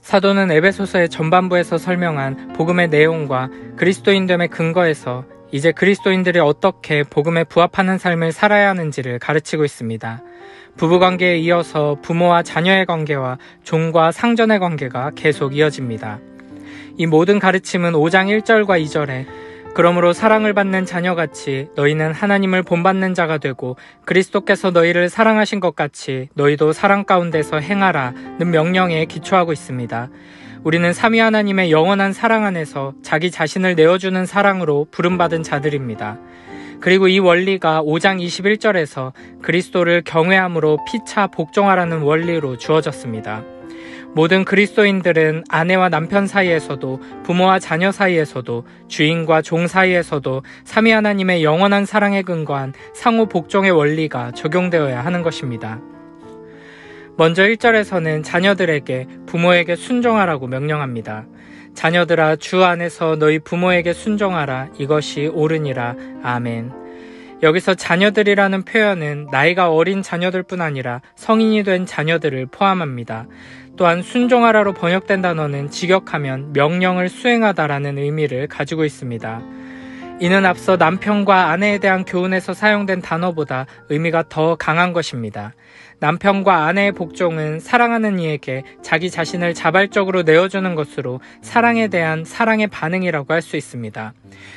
사도는 에베소서의 전반부에서 설명한 복음의 내용과 그리스도인됨의 근거에서 이제 그리스도인들이 어떻게 복음에 부합하는 삶을 살아야 하는지를 가르치고 있습니다. 부부관계에 이어서 부모와 자녀의 관계와 종과 상전의 관계가 계속 이어집니다. 이 모든 가르침은 5장 1절과 2절에 그러므로 사랑을 받는 자녀같이 너희는 하나님을 본받는 자가 되고 그리스도께서 너희를 사랑하신 것 같이 너희도 사랑 가운데서 행하라는 명령에 기초하고 있습니다. 우리는 삼위 하나님의 영원한 사랑 안에서 자기 자신을 내어주는 사랑으로 부름받은 자들입니다. 그리고 이 원리가 5장 21절에서 그리스도를 경외함으로 피차 복종하라는 원리로 주어졌습니다. 모든 그리스도인들은 아내와 남편 사이에서도 부모와 자녀 사이에서도 주인과 종 사이에서도 삼위 하나님의 영원한 사랑에 근거한 상호 복종의 원리가 적용되어야 하는 것입니다. 먼저 1절에서는 자녀들에게 부모에게 순종하라고 명령합니다. 자녀들아 주 안에서 너희 부모에게 순종하라 이것이 옳으니라. 아멘. 여기서 자녀들이라는 표현은 나이가 어린 자녀들뿐 아니라 성인이 된 자녀들을 포함합니다. 또한 순종하라로 번역된 단어는 직역하면 명령을 수행하다라는 의미를 가지고 있습니다. 이는 앞서 남편과 아내에 대한 교훈에서 사용된 단어보다 의미가 더 강한 것입니다. 남편과 아내의 복종은 사랑하는 이에게 자기 자신을 자발적으로 내어주는 것으로 사랑에 대한 사랑의 반응이라고 할 수 있습니다.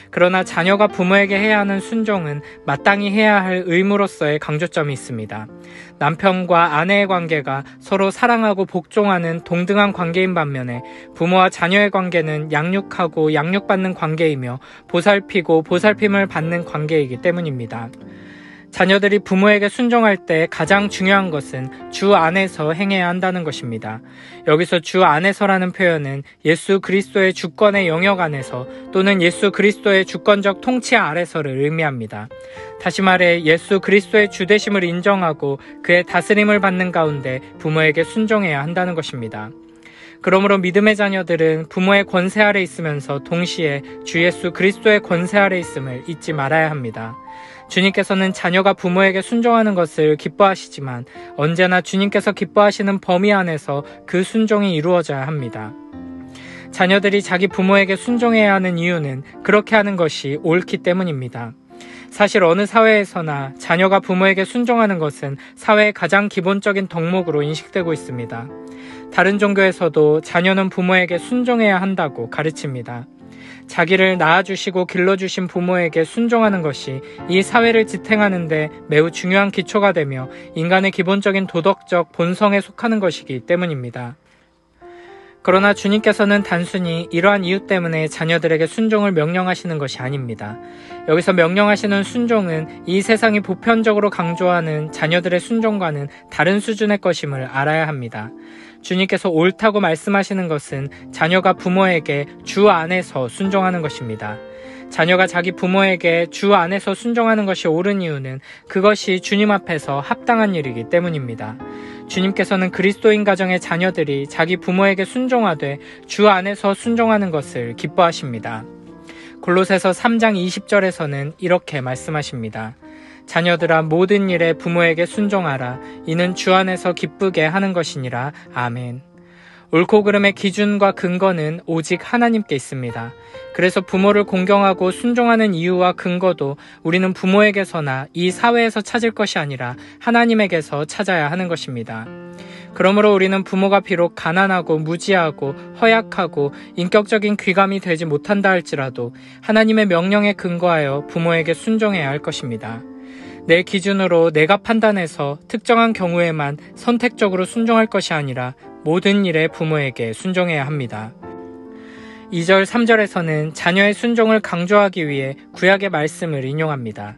그러나 자녀가 부모에게 해야 하는 순종은 마땅히 해야 할 의무로서의 강조점이 있습니다. 남편과 아내의 관계가 서로 사랑하고 복종하는 동등한 관계인 반면에 부모와 자녀의 관계는 양육하고 양육받는 관계이며 보살피고 보살핌을 받는 관계이기 때문입니다. 자녀들이 부모에게 순종할 때 가장 중요한 것은 주 안에서 행해야 한다는 것입니다. 여기서 주 안에서라는 표현은 예수 그리스도의 주권의 영역 안에서 또는 예수 그리스도의 주권적 통치 아래서를 의미합니다. 다시 말해 예수 그리스도의 주되심을 인정하고 그의 다스림을 받는 가운데 부모에게 순종해야 한다는 것입니다. 그러므로 믿음의 자녀들은 부모의 권세 아래 있으면서 동시에 주 예수 그리스도의 권세 아래 있음을 잊지 말아야 합니다. 주님께서는 자녀가 부모에게 순종하는 것을 기뻐하시지만 언제나 주님께서 기뻐하시는 범위 안에서 그 순종이 이루어져야 합니다. 자녀들이 자기 부모에게 순종해야 하는 이유는 그렇게 하는 것이 옳기 때문입니다. 사실 어느 사회에서나 자녀가 부모에게 순종하는 것은 사회의 가장 기본적인 덕목으로 인식되고 있습니다. 다른 종교에서도 자녀는 부모에게 순종해야 한다고 가르칩니다. 자기를 낳아주시고 길러주신 부모에게 순종하는 것이 이 사회를 지탱하는 데 매우 중요한 기초가 되며 인간의 기본적인 도덕적 본성에 속하는 것이기 때문입니다. 그러나 주님께서는 단순히 이러한 이유 때문에 자녀들에게 순종을 명령하시는 것이 아닙니다. 여기서 명령하시는 순종은 이 세상이 보편적으로 강조하는 자녀들의 순종과는 다른 수준의 것임을 알아야 합니다. 주님께서 옳다고 말씀하시는 것은 자녀가 부모에게 주 안에서 순종하는 것입니다. 자녀가 자기 부모에게 주 안에서 순종하는 것이 옳은 이유는 그것이 주님 앞에서 합당한 일이기 때문입니다. 주님께서는 그리스도인 가정의 자녀들이 자기 부모에게 순종하되 주 안에서 순종하는 것을 기뻐하십니다. 골로새서 3장 20절에서는 이렇게 말씀하십니다. 자녀들아 모든 일에 부모에게 순종하라. 이는 주 안에서 기쁘게 하는 것이니라. 아멘. 옳고 그름의 기준과 근거는 오직 하나님께 있습니다. 그래서 부모를 공경하고 순종하는 이유와 근거도 우리는 부모에게서나 이 사회에서 찾을 것이 아니라 하나님에게서 찾아야 하는 것입니다. 그러므로 우리는 부모가 비록 가난하고 무지하고 허약하고 인격적인 귀감이 되지 못한다 할지라도 하나님의 명령에 근거하여 부모에게 순종해야 할 것입니다. 내 기준으로 내가 판단해서 특정한 경우에만 선택적으로 순종할 것이 아니라 모든 일에 부모에게 순종해야 합니다. 2절, 3절에서는 자녀의 순종을 강조하기 위해 구약의 말씀을 인용합니다.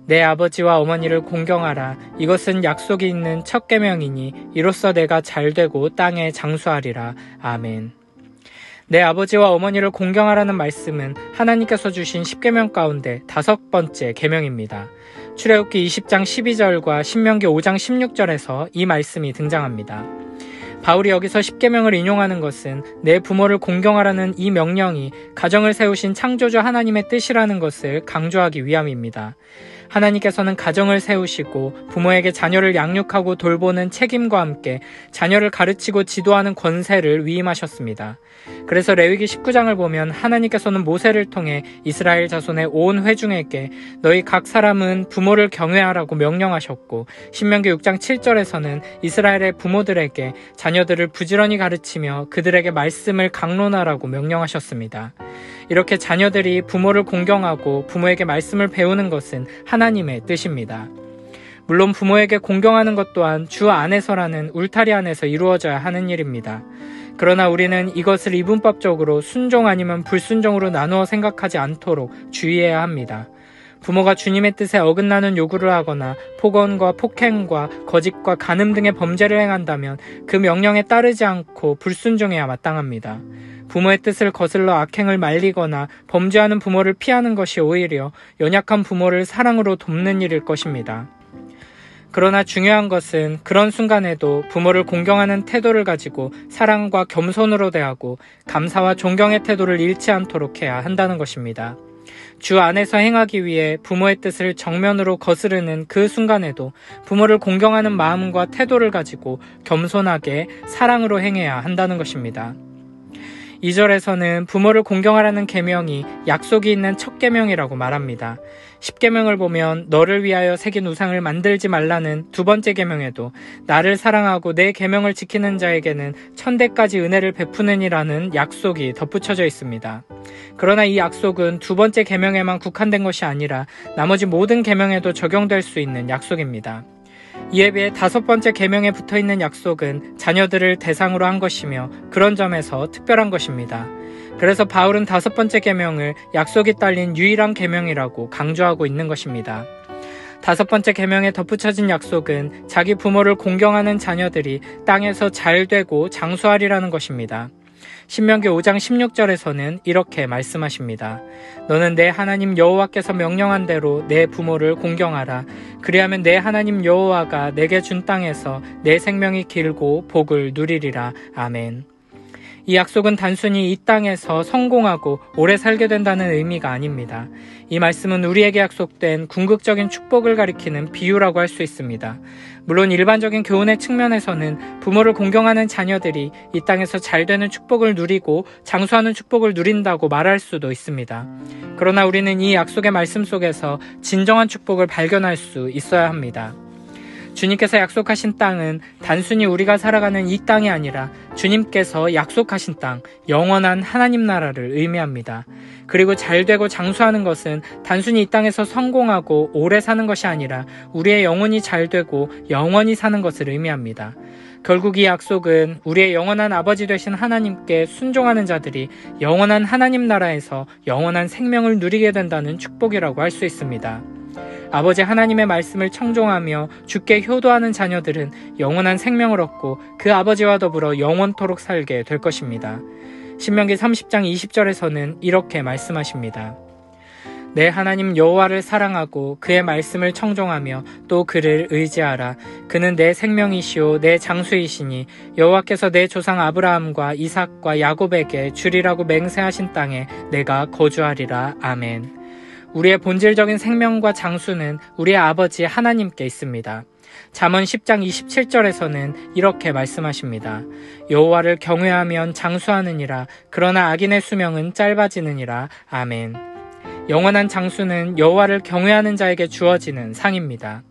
내 아버지와 어머니를 공경하라. 이것은 약속이 있는 첫 계명이니 이로써 내가 잘되고 땅에 장수하리라. 아멘. 내 아버지와 어머니를 공경하라는 말씀은 하나님께서 주신 10계명 가운데 5번째 계명입니다. 출애굽기 20장 12절과 신명기 5장 16절에서 이 말씀이 등장합니다. 바울이 여기서 십계명을 인용하는 것은 내 부모를 공경하라는 이 명령이 가정을 세우신 창조주 하나님의 뜻이라는 것을 강조하기 위함입니다. 하나님께서는 가정을 세우시고 부모에게 자녀를 양육하고 돌보는 책임과 함께 자녀를 가르치고 지도하는 권세를 위임하셨습니다. 그래서 레위기 19장을 보면 하나님께서는 모세를 통해 이스라엘 자손의 온 회중에게 너희 각 사람은 부모를 경외하라고 명령하셨고, 신명기 6장 7절에서는 이스라엘의 부모들에게 자녀들을 부지런히 가르치며 그들에게 말씀을 강론하라고 명령하셨습니다. 이렇게 자녀들이 부모를 공경하고 부모에게 말씀을 배우는 것은 하나님의 뜻입니다. 물론 부모에게 공경하는 것 또한 주 안에서라는 울타리 안에서 이루어져야 하는 일입니다. 그러나 우리는 이것을 이분법적으로 순종 아니면 불순종으로 나누어 생각하지 않도록 주의해야 합니다. 부모가 주님의 뜻에 어긋나는 요구를 하거나 폭언과 폭행과 거짓과 간음 등의 범죄를 행한다면 그 명령에 따르지 않고 불순종해야 마땅합니다. 부모의 뜻을 거슬러 악행을 말리거나 범죄하는 부모를 피하는 것이 오히려 연약한 부모를 사랑으로 돕는 일일 것입니다. 그러나 중요한 것은 그런 순간에도 부모를 공경하는 태도를 가지고 사랑과 겸손으로 대하고 감사와 존경의 태도를 잃지 않도록 해야 한다는 것입니다. 주 안에서 행하기 위해 부모의 뜻을 정면으로 거스르는 그 순간에도 부모를 공경하는 마음과 태도를 가지고 겸손하게 사랑으로 행해야 한다는 것입니다. 2절에서는 부모를 공경하라는 계명이 약속이 있는 첫 계명이라고 말합니다. 10계명을 보면 너를 위하여 새긴 우상을 만들지 말라는 두 번째 계명에도 나를 사랑하고 내 계명을 지키는 자에게는 천대까지 은혜를 베푸느니라는 약속이 덧붙여져 있습니다. 그러나 이 약속은 두 번째 계명에만 국한된 것이 아니라 나머지 모든 계명에도 적용될 수 있는 약속입니다. 이에 비해 다섯 번째 계명에 붙어있는 약속은 자녀들을 대상으로 한 것이며 그런 점에서 특별한 것입니다. 그래서 바울은 다섯 번째 계명을 약속이 딸린 유일한 계명이라고 강조하고 있는 것입니다. 다섯 번째 계명에 덧붙여진 약속은 자기 부모를 공경하는 자녀들이 땅에서 잘 되고 장수하리라는 것입니다. 신명기 5장 16절에서는 이렇게 말씀하십니다. 너는 내 하나님 여호와께서 명령한 대로 내 부모를 공경하라. 그리하면 내 하나님 여호와가 내게 준 땅에서 내 생명이 길고 복을 누리리라. 아멘. 이 약속은 단순히 이 땅에서 성공하고 오래 살게 된다는 의미가 아닙니다. 이 말씀은 우리에게 약속된 궁극적인 축복을 가리키는 비유라고 할 수 있습니다. 물론 일반적인 교훈의 측면에서는 부모를 공경하는 자녀들이 이 땅에서 잘 되는 축복을 누리고 장수하는 축복을 누린다고 말할 수도 있습니다. 그러나 우리는 이 약속의 말씀 속에서 진정한 축복을 발견할 수 있어야 합니다. 주님께서 약속하신 땅은 단순히 우리가 살아가는 이 땅이 아니라 주님께서 약속하신 땅, 영원한 하나님 나라를 의미합니다. 그리고 잘되고 장수하는 것은 단순히 이 땅에서 성공하고 오래 사는 것이 아니라 우리의 영혼이 잘되고 영원히 사는 것을 의미합니다. 결국 이 약속은 우리의 영원한 아버지 되신 하나님께 순종하는 자들이 영원한 하나님 나라에서 영원한 생명을 누리게 된다는 축복이라고 할 수 있습니다. 아버지 하나님의 말씀을 청종하며 주께 효도하는 자녀들은 영원한 생명을 얻고 그 아버지와 더불어 영원토록 살게 될 것입니다. 신명기 30장 20절에서는 이렇게 말씀하십니다. 내 하나님 여호와를 사랑하고 그의 말씀을 청종하며 또 그를 의지하라. 그는 내 생명이시오 내 장수이시니 여호와께서 내 조상 아브라함과 이삭과 야곱에게 주리라고 맹세하신 땅에 내가 거주하리라. 아멘. 우리의 본질적인 생명과 장수는 우리의 아버지 하나님께 있습니다. 잠언 10장 27절에서는 이렇게 말씀하십니다. 여호와를 경외하면 장수하느니라. 그러나 악인의 수명은 짧아지느니라. 아멘. 영원한 장수는 여호와를 경외하는 자에게 주어지는 상입니다.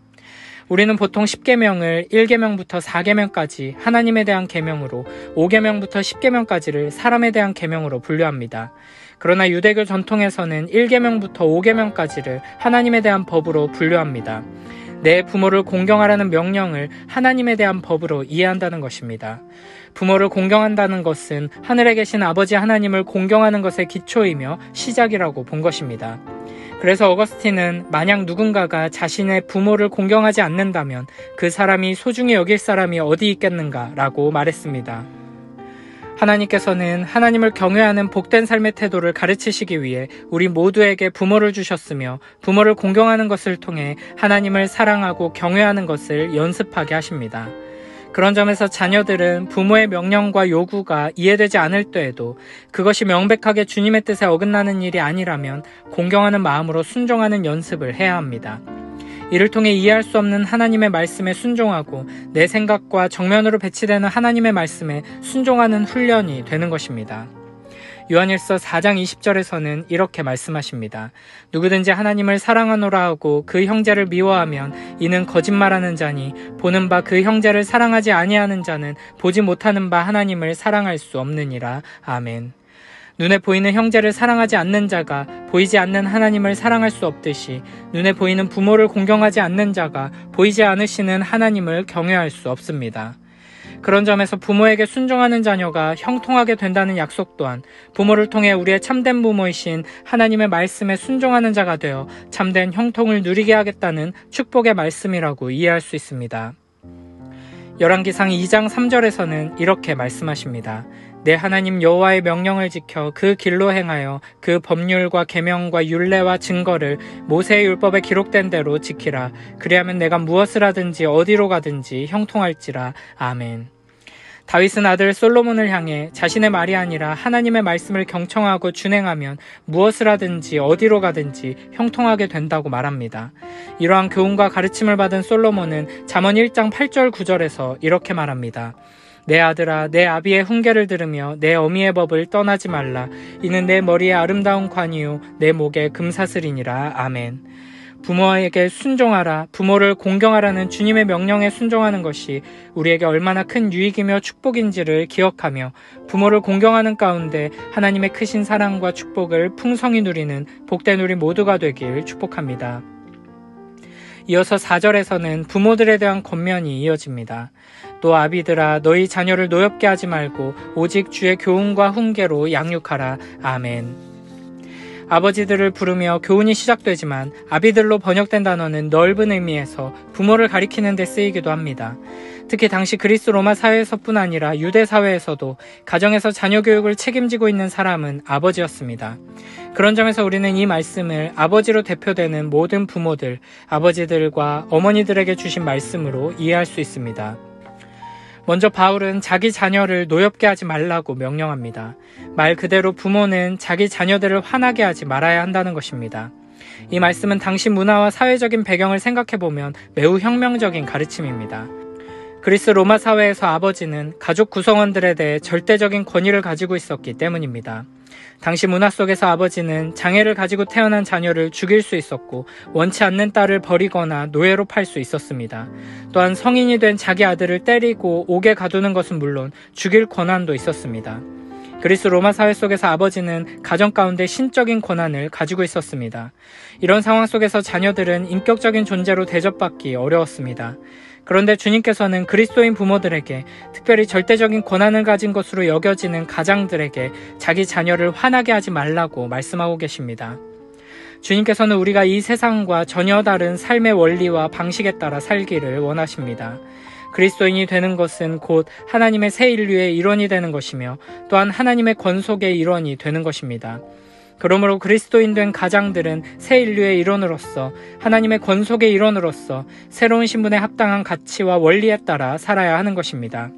우리는 보통 10계명을 1계명부터 4계명까지 하나님에 대한 계명으로 5계명부터 10계명까지를 사람에 대한 계명으로 분류합니다. 그러나 유대교 전통에서는 1계명부터 5계명까지를 하나님에 대한 법으로 분류합니다. 내 부모를 공경하라는 명령을 하나님에 대한 법으로 이해한다는 것입니다. 부모를 공경한다는 것은 하늘에 계신 아버지 하나님을 공경하는 것의 기초이며 시작이라고 본 것입니다. 그래서 어거스틴은 만약 누군가가 자신의 부모를 공경하지 않는다면 그 사람이 소중히 여길 사람이 어디 있겠는가라고 말했습니다. 하나님께서는 하나님을 경외하는 복된 삶의 태도를 가르치시기 위해 우리 모두에게 부모를 주셨으며 부모를 공경하는 것을 통해 하나님을 사랑하고 경외하는 것을 연습하게 하십니다. 그런 점에서 자녀들은 부모의 명령과 요구가 이해되지 않을 때에도 그것이 명백하게 주님의 뜻에 어긋나는 일이 아니라면 공경하는 마음으로 순종하는 연습을 해야 합니다. 이를 통해 이해할 수 없는 하나님의 말씀에 순종하고 내 생각과 정면으로 배치되는 하나님의 말씀에 순종하는 훈련이 되는 것입니다. 요한일서 4장 20절에서는 이렇게 말씀하십니다. 누구든지 하나님을 사랑하노라 하고 그 형제를 미워하면 이는 거짓말하는 자니 보는 바 그 형제를 사랑하지 아니하는 자는 보지 못하는 바 하나님을 사랑할 수 없느니라. 아멘. 눈에 보이는 형제를 사랑하지 않는 자가 보이지 않는 하나님을 사랑할 수 없듯이 눈에 보이는 부모를 공경하지 않는 자가 보이지 않으시는 하나님을 경외할 수 없습니다. 그런 점에서 부모에게 순종하는 자녀가 형통하게 된다는 약속 또한 부모를 통해 우리의 참된 부모이신 하나님의 말씀에 순종하는 자가 되어 참된 형통을 누리게 하겠다는 축복의 말씀이라고 이해할 수 있습니다. 열왕기상 2장 3절에서는 이렇게 말씀하십니다. 내 하나님 여호와의 명령을 지켜 그 길로 행하여 그 법률과 계명과 율례와 증거를 모세의 율법에 기록된 대로 지키라. 그리하면 내가 무엇을 하든지 어디로 가든지 형통할지라. 아멘. 다윗은 아들 솔로몬을 향해 자신의 말이 아니라 하나님의 말씀을 경청하고 준행하면 무엇을 하든지 어디로 가든지 형통하게 된다고 말합니다. 이러한 교훈과 가르침을 받은 솔로몬은 잠언 1장 8절 9절에서 이렇게 말합니다. 내 아들아 내 아비의 훈계를 들으며 내 어미의 법을 떠나지 말라. 이는 내 머리에 아름다운 관이요 내 목에 금사슬이니라. 아멘. 부모에게 순종하라, 부모를 공경하라는 주님의 명령에 순종하는 것이 우리에게 얼마나 큰 유익이며 축복인지를 기억하며 부모를 공경하는 가운데 하나님의 크신 사랑과 축복을 풍성히 누리는 복된 우리 모두가 되길 축복합니다. 이어서 4절에서는 부모들에 대한 권면이 이어집니다. 또 아비들아 너희 자녀를 노엽게 하지 말고 오직 주의 교훈과 훈계로 양육하라. 아멘. 아버지들을 부르며 교훈이 시작되지만 아비들로 번역된 단어는 넓은 의미에서 부모를 가리키는 데 쓰이기도 합니다. 특히 당시 그리스 로마 사회에서뿐 아니라 유대 사회에서도 가정에서 자녀 교육을 책임지고 있는 사람은 아버지였습니다. 그런 점에서 우리는 이 말씀을 아버지로 대표되는 모든 부모들, 아버지들과 어머니들에게 주신 말씀으로 이해할 수 있습니다. 먼저 바울은 자기 자녀를 노엽게 하지 말라고 명령합니다. 말 그대로 부모는 자기 자녀들을 화나게 하지 말아야 한다는 것입니다. 이 말씀은 당시 문화와 사회적인 배경을 생각해보면 매우 혁명적인 가르침입니다. 그리스 로마 사회에서 아버지는 가족 구성원들에 대해 절대적인 권위를 가지고 있었기 때문입니다. 당시 문화 속에서 아버지는 장애를 가지고 태어난 자녀를 죽일 수 있었고 원치 않는 딸을 버리거나 노예로 팔 수 있었습니다. 또한 성인이 된 자기 아들을 때리고 옥에 가두는 것은 물론 죽일 권한도 있었습니다. 그리스 로마 사회 속에서 아버지는 가정 가운데 신적인 권한을 가지고 있었습니다. 이런 상황 속에서 자녀들은 인격적인 존재로 대접받기 어려웠습니다. 그런데 주님께서는 그리스도인 부모들에게, 특별히 절대적인 권한을 가진 것으로 여겨지는 가장들에게 자기 자녀를 화나게 하지 말라고 말씀하고 계십니다. 주님께서는 우리가 이 세상과 전혀 다른 삶의 원리와 방식에 따라 살기를 원하십니다. 그리스도인이 되는 것은 곧 하나님의 새 인류의 일원이 되는 것이며 또한 하나님의 권속의 일원이 되는 것입니다. 그러므로 그리스도인 된 가장들은 새 인류의 일원으로서 하나님의 권속의 일원으로서 새로운 신분에 합당한 가치와 원리에 따라 살아야 하는 것입니다.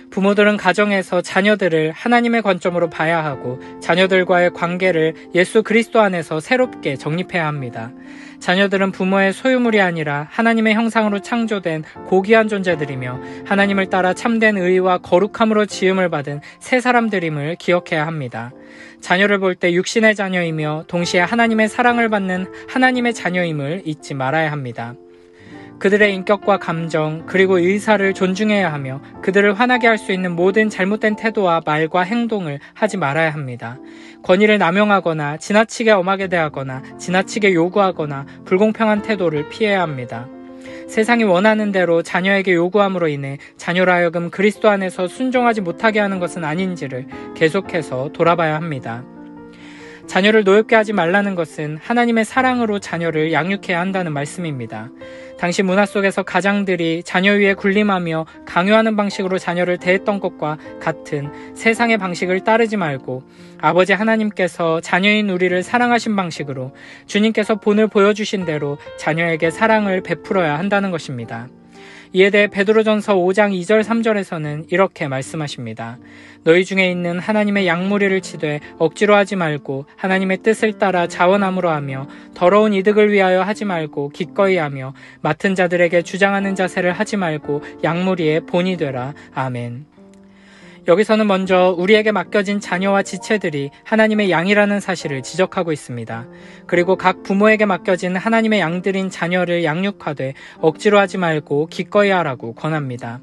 부모들은 가정에서 자녀들을 하나님의 관점으로 봐야 하고 자녀들과의 관계를 예수 그리스도 안에서 새롭게 정립해야 합니다. 자녀들은 부모의 소유물이 아니라 하나님의 형상으로 창조된 고귀한 존재들이며 하나님을 따라 참된 의와 거룩함으로 지음을 받은 새 사람들임을 기억해야 합니다. 자녀를 볼 때 육신의 자녀이며 동시에 하나님의 사랑을 받는 하나님의 자녀임을 잊지 말아야 합니다. 그들의 인격과 감정 그리고 의사를 존중해야 하며 그들을 화나게 할 수 있는 모든 잘못된 태도와 말과 행동을 하지 말아야 합니다. 권위를 남용하거나 지나치게 엄하게 대하거나 지나치게 요구하거나 불공평한 태도를 피해야 합니다. 세상이 원하는 대로 자녀에게 요구함으로 인해 자녀로 하여금 그리스도 안에서 순종하지 못하게 하는 것은 아닌지를 계속해서 돌아봐야 합니다. 자녀를 노엽게 하지 말라는 것은 하나님의 사랑으로 자녀를 양육해야 한다는 말씀입니다. 당시 문화 속에서 가장들이 자녀 위에 군림하며 강요하는 방식으로 자녀를 대했던 것과 같은 세상의 방식을 따르지 말고 아버지 하나님께서 자녀인 우리를 사랑하신 방식으로 주님께서 본을 보여주신 대로 자녀에게 사랑을 베풀어야 한다는 것입니다. 이에 대해 베드로전서 5장 2절 3절에서는 이렇게 말씀하십니다. 너희 중에 있는 하나님의 양무리를 치되 억지로 하지 말고 하나님의 뜻을 따라 자원함으로 하며 더러운 이득을 위하여 하지 말고 기꺼이 하며 맡은 자들에게 주장하는 자세를 하지 말고 양무리의 본이 되라. 아멘. 여기서는 먼저 우리에게 맡겨진 자녀와 지체들이 하나님의 양이라는 사실을 지적하고 있습니다. 그리고 각 부모에게 맡겨진 하나님의 양들인 자녀를 양육하되 억지로 하지 말고 기꺼이 하라고 권합니다.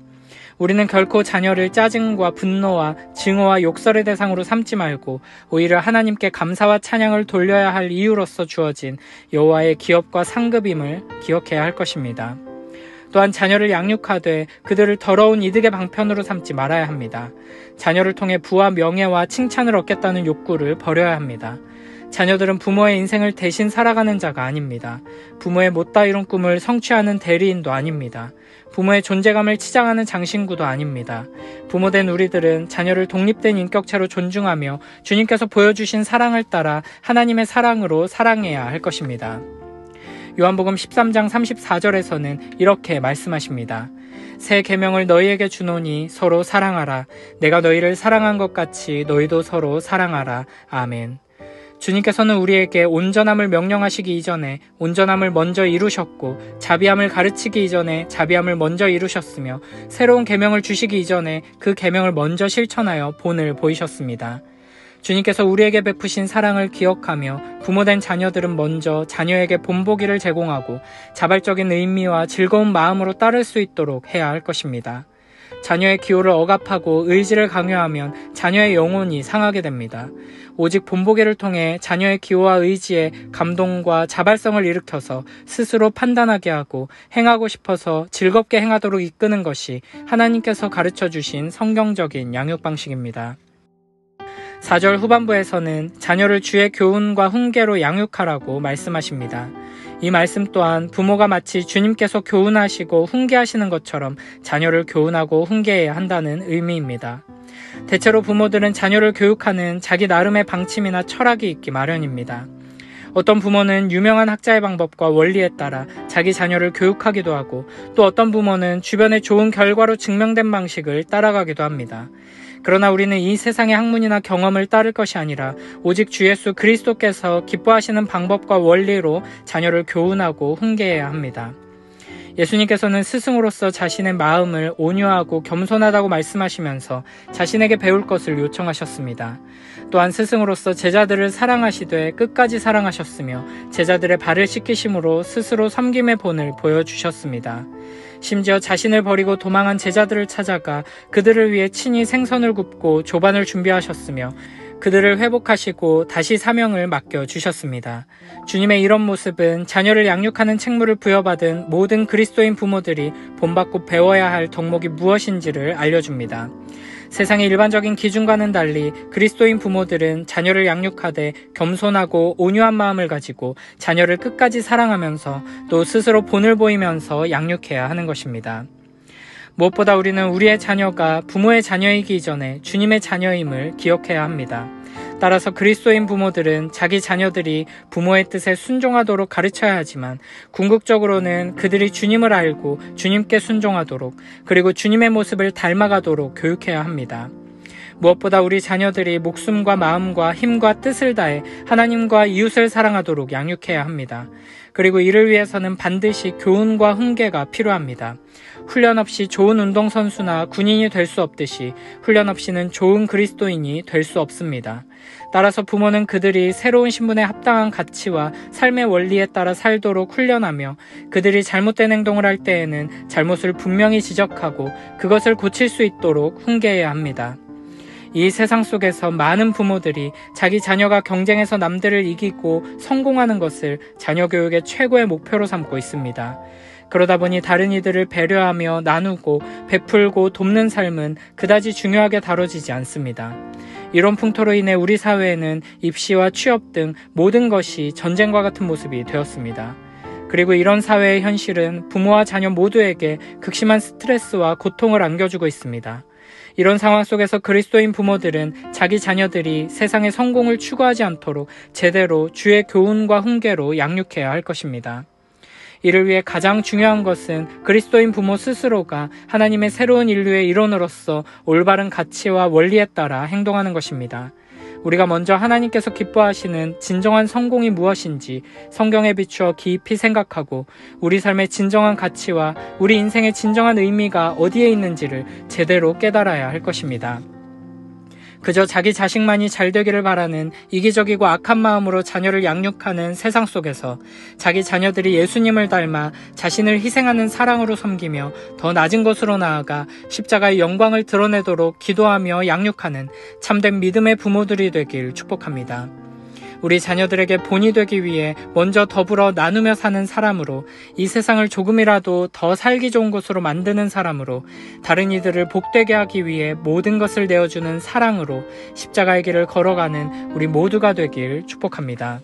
우리는 결코 자녀를 짜증과 분노와 증오와 욕설의 대상으로 삼지 말고 오히려 하나님께 감사와 찬양을 돌려야 할 이유로서 주어진 여호와의 기업과 상급임을 기억해야 할 것입니다. 또한 자녀를 양육하되 그들을 더러운 이득의 방편으로 삼지 말아야 합니다. 자녀를 통해 부와 명예와 칭찬을 얻겠다는 욕구를 버려야 합니다. 자녀들은 부모의 인생을 대신 살아가는 자가 아닙니다. 부모의 못다 이룬 꿈을 성취하는 대리인도 아닙니다. 부모의 존재감을 치장하는 장신구도 아닙니다. 부모된 우리들은 자녀를 독립된 인격체로 존중하며 주님께서 보여주신 사랑을 따라 하나님의 사랑으로 사랑해야 할 것입니다. 요한복음 13장 34절에서는 이렇게 말씀하십니다. 새 계명을 너희에게 주노니 서로 사랑하라. 내가 너희를 사랑한 것 같이 너희도 서로 사랑하라. 아멘. 주님께서는 우리에게 온전함을 명령하시기 이전에 온전함을 먼저 이루셨고 자비함을 가르치기 이전에 자비함을 먼저 이루셨으며 새로운 계명을 주시기 이전에 그 계명을 먼저 실천하여 본을 보이셨습니다. 주님께서 우리에게 베푸신 사랑을 기억하며 부모된 자녀들은 먼저 자녀에게 본보기를 제공하고 자발적인 의미와 즐거운 마음으로 따를 수 있도록 해야 할 것입니다. 자녀의 기호를 억압하고 의지를 강요하면 자녀의 영혼이 상하게 됩니다. 오직 본보기를 통해 자녀의 기호와 의지에 감동과 자발성을 일으켜서 스스로 판단하게 하고 행하고 싶어서 즐겁게 행하도록 이끄는 것이 하나님께서 가르쳐 주신 성경적인 양육 방식입니다. 4절 후반부에서는 자녀를 주의 교훈과 훈계로 양육하라고 말씀하십니다. 이 말씀 또한 부모가 마치 주님께서 교훈하시고 훈계하시는 것처럼 자녀를 교훈하고 훈계해야 한다는 의미입니다. 대체로 부모들은 자녀를 교육하는 자기 나름의 방침이나 철학이 있기 마련입니다. 어떤 부모는 유명한 학자의 방법과 원리에 따라 자기 자녀를 교육하기도 하고 또 어떤 부모는 주변의 좋은 결과로 증명된 방식을 따라가기도 합니다. 그러나 우리는 이 세상의 학문이나 경험을 따를 것이 아니라 오직 주 예수 그리스도께서 기뻐하시는 방법과 원리로 자녀를 교훈하고 훈계해야 합니다. 예수님께서는 스승으로서 자신의 마음을 온유하고 겸손하다고 말씀하시면서 자신에게 배울 것을 요청하셨습니다. 또한 스승으로서 제자들을 사랑하시되 끝까지 사랑하셨으며 제자들의 발을 씻기심으로 스스로 섬김의 본을 보여주셨습니다. 심지어 자신을 버리고 도망한 제자들을 찾아가 그들을 위해 친히 생선을 굽고 조반을 준비하셨으며 그들을 회복하시고 다시 사명을 맡겨주셨습니다. 주님의 이런 모습은 자녀를 양육하는 책무를 부여받은 모든 그리스도인 부모들이 본받고 배워야 할 덕목이 무엇인지를 알려줍니다. 세상의 일반적인 기준과는 달리 그리스도인 부모들은 자녀를 양육하되 겸손하고 온유한 마음을 가지고 자녀를 끝까지 사랑하면서 또 스스로 본을 보이면서 양육해야 하는 것입니다. 무엇보다 우리는 우리의 자녀가 부모의 자녀이기 이전에 주님의 자녀임을 기억해야 합니다. 따라서 그리스도인 부모들은 자기 자녀들이 부모의 뜻에 순종하도록 가르쳐야 하지만 궁극적으로는 그들이 주님을 알고 주님께 순종하도록 그리고 주님의 모습을 닮아가도록 교육해야 합니다. 무엇보다 우리 자녀들이 목숨과 마음과 힘과 뜻을 다해 하나님과 이웃을 사랑하도록 양육해야 합니다. 그리고 이를 위해서는 반드시 교훈과 훈계가 필요합니다. 훈련 없이 좋은 운동선수나 군인이 될 수 없듯이 훈련 없이는 좋은 그리스도인이 될 수 없습니다. 따라서 부모는 그들이 새로운 신분에 합당한 가치와 삶의 원리에 따라 살도록 훈련하며 그들이 잘못된 행동을 할 때에는 잘못을 분명히 지적하고 그것을 고칠 수 있도록 훈계해야 합니다. 이 세상 속에서 많은 부모들이 자기 자녀가 경쟁에서 남들을 이기고 성공하는 것을 자녀 교육의 최고의 목표로 삼고 있습니다. 그러다 보니 다른 이들을 배려하며 나누고 베풀고 돕는 삶은 그다지 중요하게 다뤄지지 않습니다. 이런 풍토로 인해 우리 사회에는 입시와 취업 등 모든 것이 전쟁과 같은 모습이 되었습니다. 그리고 이런 사회의 현실은 부모와 자녀 모두에게 극심한 스트레스와 고통을 안겨주고 있습니다. 이런 상황 속에서 그리스도인 부모들은 자기 자녀들이 세상의 성공을 추구하지 않도록 제대로 주의 교훈과 훈계로 양육해야 할 것입니다. 이를 위해 가장 중요한 것은 그리스도인 부모 스스로가 하나님의 새로운 인류의 일원으로서 올바른 가치와 원리에 따라 행동하는 것입니다. 우리가 먼저 하나님께서 기뻐하시는 진정한 성공이 무엇인지 성경에 비추어 깊이 생각하고 우리 삶의 진정한 가치와 우리 인생의 진정한 의미가 어디에 있는지를 제대로 깨달아야 할 것입니다. 그저 자기 자식만이 잘 되기를 바라는 이기적이고 악한 마음으로 자녀를 양육하는 세상 속에서 자기 자녀들이 예수님을 닮아 자신을 희생하는 사랑으로 섬기며 더 낮은 곳으로 나아가 십자가의 영광을 드러내도록 기도하며 양육하는 참된 믿음의 부모들이 되길 축복합니다. 우리 자녀들에게 본이 되기 위해 먼저 더불어 나누며 사는 사람으로, 이 세상을 조금이라도 더 살기 좋은 곳으로 만드는 사람으로, 다른 이들을 복되게 하기 위해 모든 것을 내어주는 사랑으로 십자가의 길을 걸어가는 우리 모두가 되길 축복합니다.